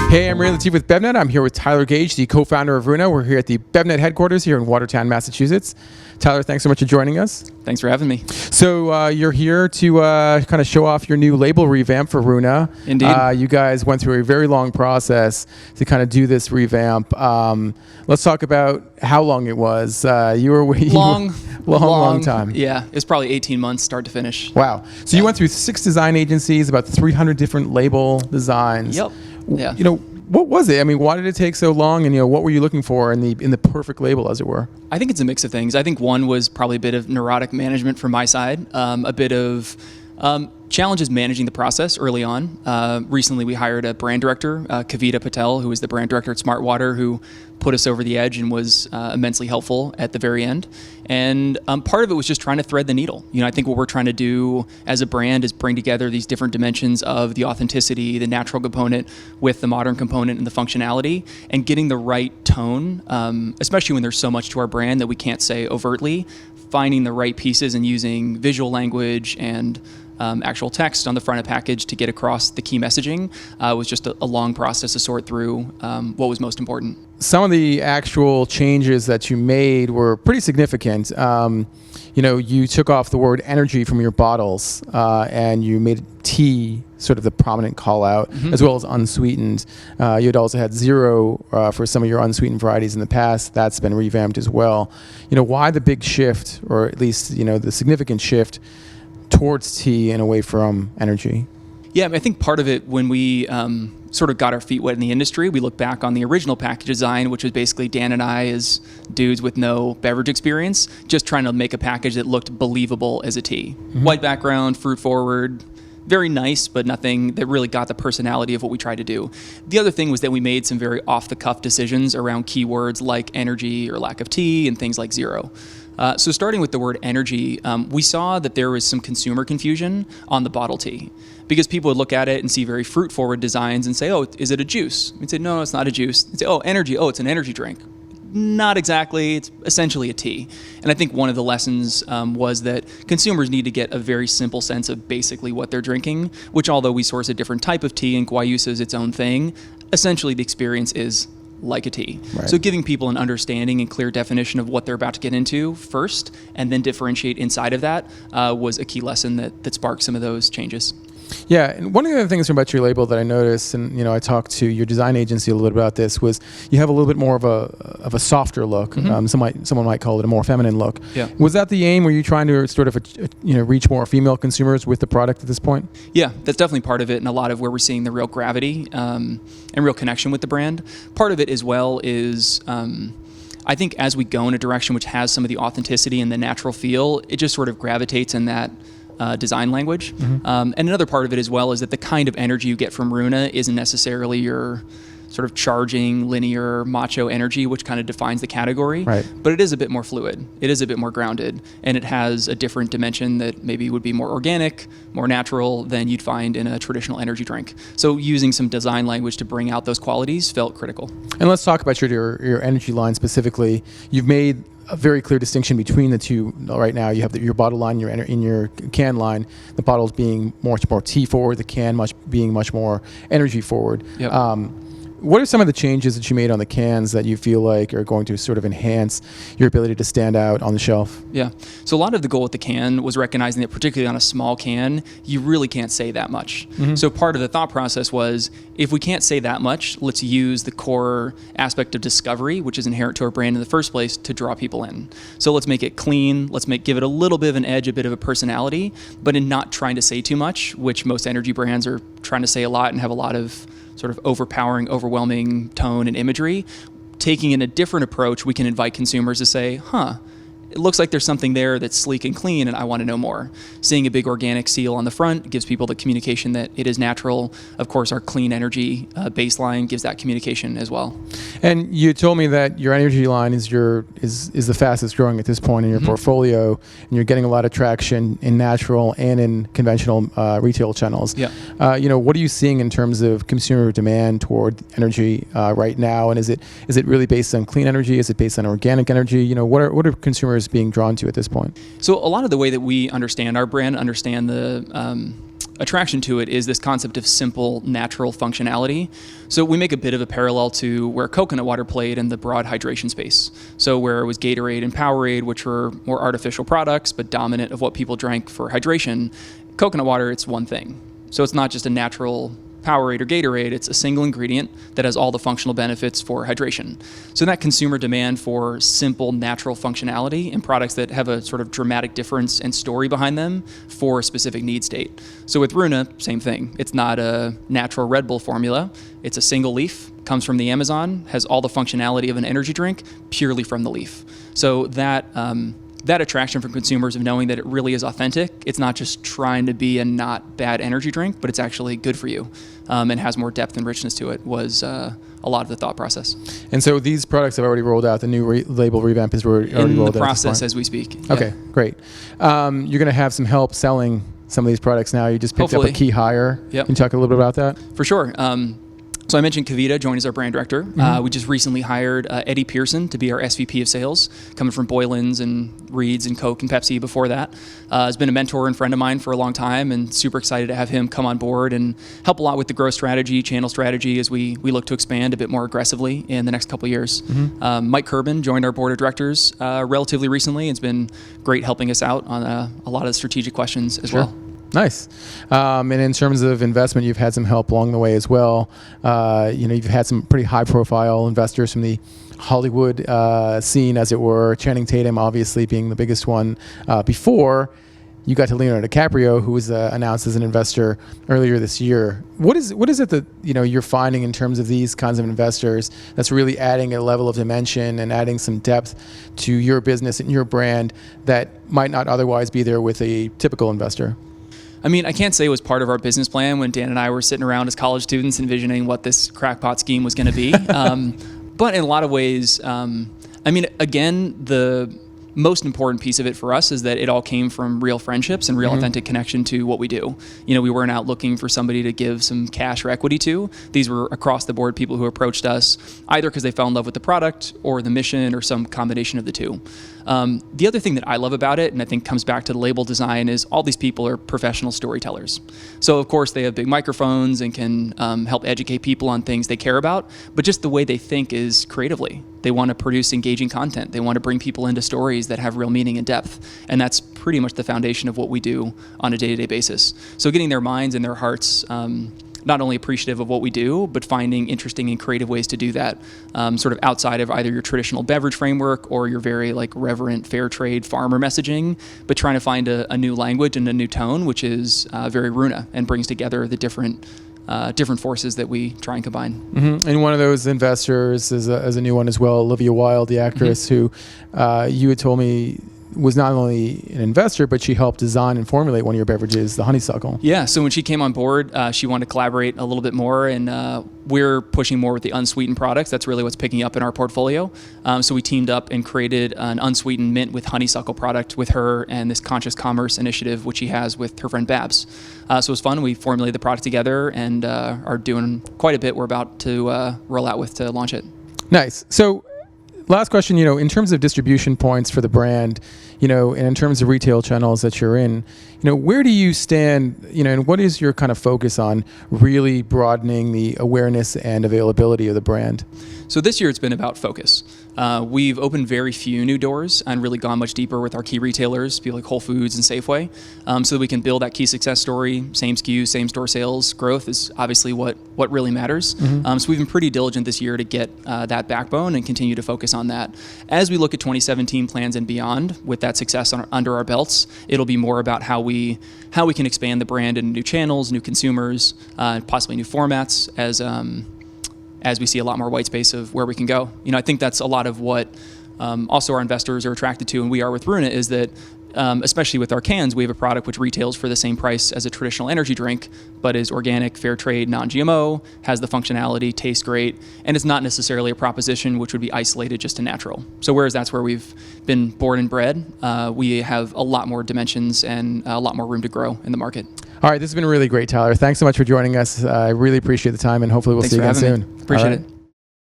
Hey, I'm Ray Latif with BevNet. I'm here with Tyler Gage, the co-founder of Runa. We're here at the BevNet headquarters here in Watertown, Massachusetts. Tyler, thanks so much for joining us. Thanks for having me. So you're here to kind of show off your new label revamp for Runa. Indeed. You guys went through a very long process to kind of do this revamp. Let's talk about how long it was. You were long time. Yeah, it was probably 18 months start to finish. Wow. So you went through 6 design agencies, about 300 different label designs. Yep. Yeah. You know, what was it? I mean, why did it take so long? And what were you looking for in the perfect label, as it were? I think it's a mix of things. I think one was probably a bit of neurotic management from my side, a bit of challenges managing the process early on. Recently, we hired a brand director, Kavita Patel, who was the brand director at Smart Water, who put us over the edge and was immensely helpful at the very end. And part of it was just trying to thread the needle. I think what we're trying to do as a brand is bring together these different dimensions of the authenticity, the natural component with the modern component and the functionality, and getting the right tone, especially when there's so much to our brand that we can't say overtly, finding the right pieces and using visual language and actual text on the front of package to get across the key messaging was just a long process to sort through what was most important. Some of the actual changes that you made were pretty significant. You took off the word energy from your bottles and you made tea sort of the prominent call out, as well as unsweetened. You had also had zero for some of your unsweetened varieties in the past. That's been revamped as well. Why the big shift, or at least the significant shift towards tea and away from energy? Yeah, I think part of it, when we sort of got our feet wet in the industry, we look back on the original package design, which was basically Dan and I as dudes with no beverage experience, just trying to make a package that looked believable as a tea. White background, fruit forward, very nice, but nothing that really got the personality of what we tried to do. The other thing was that we made some very off-the-cuff decisions around keywords like energy or lack of tea and things like zero. So starting with the word energy, we saw that there was some consumer confusion on the bottle tea, because people would look at it and see very fruit-forward designs and say, oh, is it a juice? We'd say, no, it's not a juice. They'd say, oh, energy, oh, it's an energy drink. Not exactly. It's essentially a tea. And I think one of the lessons was that consumers need to get a very simple sense of basically what they're drinking, which, although we source a different type of tea and guayusa is its own thing, essentially the experience is like a tea. Right. So giving people an understanding and clear definition of what they're about to get into first, and then differentiate inside of that, was a key lesson that sparked some of those changes. Yeah, and one of the other things about your label that I noticed, and I talked to your design agency a little bit about this, was you have a little bit more of a softer look. Someone might call it a more feminine look. Yeah. Was that the aim? Were you trying to sort of reach more female consumers with the product at this point? Yeah, that's definitely part of it, and a lot of where we're seeing the real gravity and real connection with the brand. Part of it as well is I think as we go in a direction which has some of the authenticity and the natural feel, it just sort of gravitates in that design language. And another part of it as well is that the kind of energy you get from Runa isn't necessarily your sort of charging, linear, macho energy, which kind of defines the category. Right. But it is a bit more fluid. It is a bit more grounded. And it has a different dimension that maybe would be more organic, more natural than you'd find in a traditional energy drink. So using some design language to bring out those qualities felt critical. And let's talk about your energy line specifically. You've made a very clear distinction between the two right now. You have your bottle line, in your can line, the bottles being much more tea forward, the can being much more energy forward. Yep. What are some of the changes that you made on the cans that you feel like are going to sort of enhance your ability to stand out on the shelf? Yeah. So a lot of the goal with the can was recognizing that particularly on a small can, you really can't say that much. So part of the thought process was, if we can't say that much, let's use the core aspect of discovery, which is inherent to our brand in the first place, to draw people in. So let's make it clean. Let's give it a little bit of an edge, a bit of a personality, but in not trying to say too much, which most energy brands are trying to say a lot and have a lot of sort of overwhelming tone and imagery. Taking in a different approach, we can invite consumers to say, it looks like there's something there that's sleek and clean, and I want to know more. Seeing a big organic seal on the front gives people the communication that it is natural. Of course, our clean energy baseline gives that communication as well. And you told me that your energy line is the fastest growing at this point in your portfolio, and you're getting a lot of traction in natural and in conventional retail channels. Yeah. What are you seeing in terms of consumer demand toward energy right now? And is it really based on clean energy? Is it based on organic energy? What are consumers being drawn to at this point? So a lot of the way that we understand our brand, understand the attraction to it is this concept of simple, natural functionality. So we make a bit of a parallel to where coconut water played in the broad hydration space. So where it was Gatorade and Powerade, which were more artificial products, but dominant of what people drank for hydration, coconut water, it's one thing. So it's not just a natural Powerade or Gatorade, it's a single ingredient that has all the functional benefits for hydration. So that consumer demand for simple, natural functionality and products that have a sort of dramatic difference and story behind them for a specific need state. So with Runa, same thing. It's not a natural Red Bull formula. It's a single leaf, comes from the Amazon, has all the functionality of an energy drink purely from the leaf. So that attraction from consumers of knowing that it really is authentic. It's not just trying to be a not bad energy drink, but it's actually good for you and has more depth and richness to it was a lot of the thought process. And so these products have already rolled out. The new label Revamp is already rolled out. In the process as we speak. Okay, great. You're going to have some help selling some of these products now. You just picked Hopefully. up a key hire. Yep. Can you talk a little bit about that? For sure. So I mentioned Kavita joined as our brand director. We just recently hired Eddie Pearson to be our SVP of sales, coming from Boylan's and Reed's and Coke and Pepsi before that. Has been a mentor and friend of mine for a long time, and super excited to have him come on board and help a lot with the growth strategy, channel strategy as we look to expand a bit more aggressively in the next couple of years. Mike Kerbin joined our board of directors relatively recently. It's been great helping us out on a lot of the strategic questions as well. Nice. And in terms of investment, you've had some help along the way as well. You've had some pretty high-profile investors from the Hollywood scene, as it were. Channing Tatum, obviously, being the biggest one before you got to Leonardo DiCaprio, who was announced as an investor earlier this year. What is it that you're finding in terms of these kinds of investors that's really adding a level of dimension and adding some depth to your business and your brand that might not otherwise be there with a typical investor? I mean, I can't say it was part of our business plan when Dan and I were sitting around as college students envisioning what this crackpot scheme was going to be. But in a lot of ways, again, the most important piece of it for us is that it all came from real friendships and real authentic connection to what we do. We weren't out looking for somebody to give some cash or equity to. These were across the board people who approached us either because they fell in love with the product or the mission or some combination of the two. The other thing that I love about it, and I think comes back to the label design, is all these people are professional storytellers. So of course they have big microphones and can help educate people on things they care about, but just the way they think is creatively. They want to produce engaging content. They want to bring people into stories that have real meaning and depth. And that's pretty much the foundation of what we do on a day-to-day basis. So getting their minds and their hearts not only appreciative of what we do, but finding interesting and creative ways to do that, sort of outside of either your traditional beverage framework or your very reverent fair trade farmer messaging, but trying to find a new language and a new tone, which is very Runa and brings together the different forces that we try and combine. And one of those investors is a new one as well, Olivia Wilde, the actress, who you had told me was not only an investor, but she helped design and formulate one of your beverages, the honeysuckle. Yeah, so when she came on board, she wanted to collaborate a little bit more, and we're pushing more with the unsweetened products. That's really what's picking up in our portfolio. So we teamed up and created an unsweetened mint with honeysuckle product with her and this conscious commerce initiative, which she has with her friend Babs. So it was fun. We formulated the product together and are doing quite a bit we're about to roll out with to launch it. Nice. So last question, in terms of distribution points for the brand, and in terms of retail channels that you're in, where do you stand, and what is your kind of focus on really broadening the awareness and availability of the brand? So this year it's been about focus. We've opened very few new doors and really gone much deeper with our key retailers, people like Whole Foods and Safeway, so that we can build that key success story. Same SKU, same store sales growth is obviously what really matters. So we've been pretty diligent this year to get that backbone and continue to focus on that. As we look at 2017 plans and beyond, with that success under our belts, it'll be more about how we can expand the brand into new channels, new consumers, possibly new formats as we see a lot more white space of where we can go. I think that's a lot of what also our investors are attracted to, and we are with Runa, is that especially with our cans, we have a product which retails for the same price as a traditional energy drink, but is organic, fair trade, non-GMO, has the functionality, tastes great, and it's not necessarily a proposition which would be isolated just to natural. So whereas that's where we've been born and bred, we have a lot more dimensions and a lot more room to grow in the market. All right, this has been really great, Tyler. Thanks so much for joining us. I really appreciate the time, and hopefully we'll see you again soon. Appreciate it.